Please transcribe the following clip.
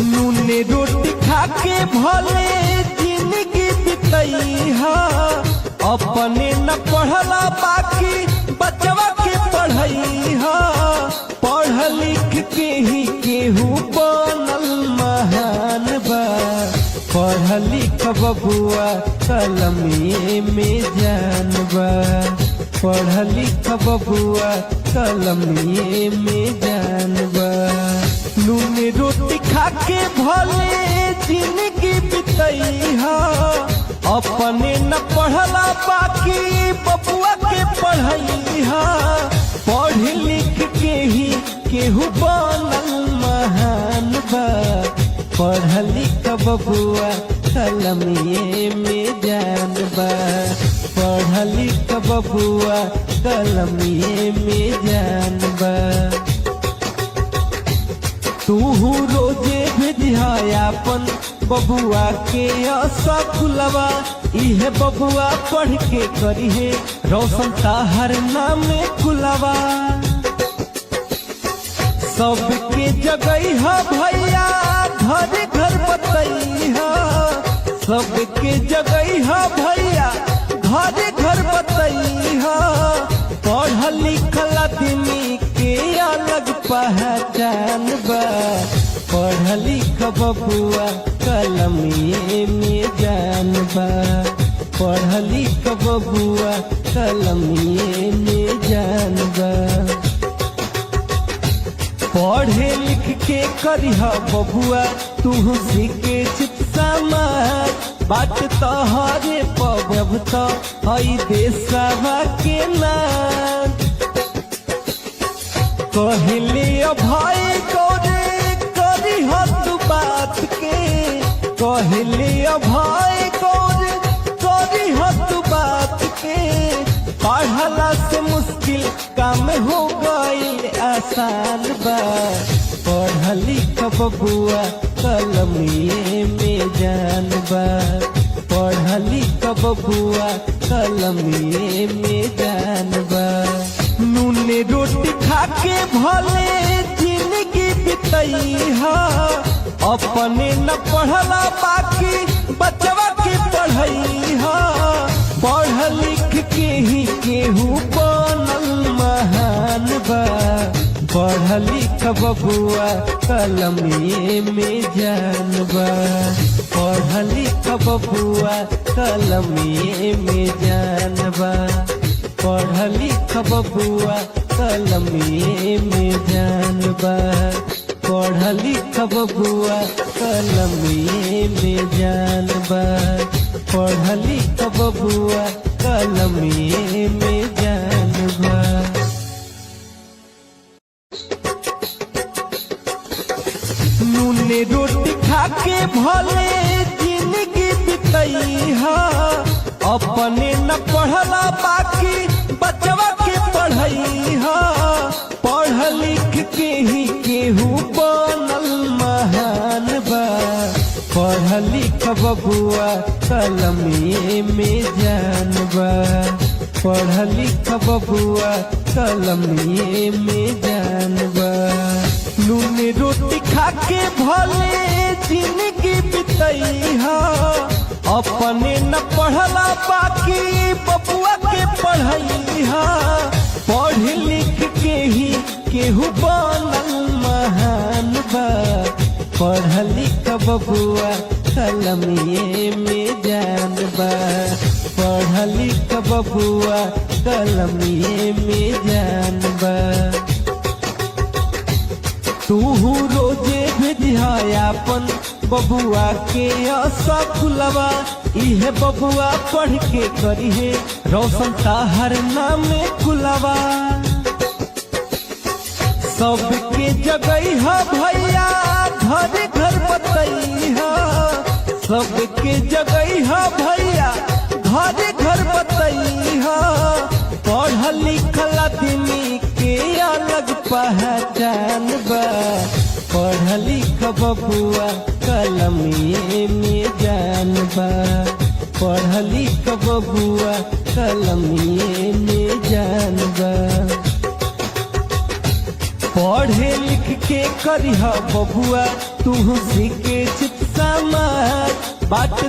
नूने रोटी खाके भले जिंदगी बितैहा, अपने न पढ़ला बाकी बचवा के पढ़ैहा। पढ़ लिख के ही केहू बनल महान बा, पढ़ लिख बबुआ कलमिए में जान बा। पढ़ लिख बबुआ कलमिए में जान बा। नूने रोटी खाके भले जिंदगी बितैहा, अपने न पढ़ला बाकी बबुआ के पढ़ैहा। पढ़ लिख के ही केहू बनल महान बा, पढ़ लिख बबुआ कलमिए में जान बा। पढ़ लिख बबुआ कलमिए में जान बा। तूहू रोजे भेजिहा अपन बबुआ के स्कूलवा, इहे बबुआ पढ़ के करिहे रोशन ताहर नाम कुलवा। सबके जगैहा भैया घर घर बतैहा, सबके जगैहा भैया घर घर बतैहा। पढ़ लिखल आदमी के अलग पहचान बा, पढ़ लिख बबुआ कलमिए में जान बा। पढ़ लिख बबुआ कलमिए में जान बा। पढ़े लिख के करिह बबुआ तू सीखे चित समाज, बात तोहरे पब तो हई देशवा के नाम। कहले भाई करे करिह तू बात के, कहले भाई करे करिह तू बात के। पढ़ला से मुश्किल काम हो गई आसान बा, पढ़ लिख बबुआ कलमिए में जान बा। पढ़ लिख बबुआ कलमिए में जान बा। नूने रोटी खाके भले जिंदगी बितैहा, अपने न पढ़ला बाकी बचवा के पढ़ैहा। पढ़ लिख के ही केहू बनल महान बा, पढ़ लिख बबुआ कलमिए में जान बा। पढ़ लिख बबुआ कलमिए में जान बा। पढ़ लिख बबुआ कलमिए में जान बा। पढ़ लिख बबुआ कलमिए में जान बा। पढ़ लिख बबुआ कलमिए में जान बा। नूने रोटी खाके भले जिंदगी बितैहा, अपने न पढ़ला बाकी बचवा के पढ़ैहा। पढ़ लिख के ही केहू बनल महान बा, पढ़ लिख बबुआ कलमिए में जान बा। पढ़ लिख बबुआ कलमिए में जान बा। नूने रोटी खाके भले जिंदगी बितैहा, अपने न पढ़ला बाकी बबुआ के पढ़ैहा। पढ़ लिख के ही केहू बनल महान बा, पढ़ लिख बबुआ कलमिए में जान बा। पढ़ लिख बबुआ कलमिए में जान बा। तूहू रोजे भेजिहा अपन बबुआ के स्कूलवा, इहे बबुआ पढ़ के करिहे रोशन ताहर नाम कुलवा। सबके जगैहा भैया घर घर बतैहा, सबके जगैहा भैया घर घर बतैहा। पढ़ लिखल आदमी के अलग पहचान बा, पढ़ लिख बबुआ कलमिए में जान बा। पढ़ लिख बबुआ कलमिए में जान बा। पढ़े लिख के करिह बबुआ तू सीखे चित समाज बात तो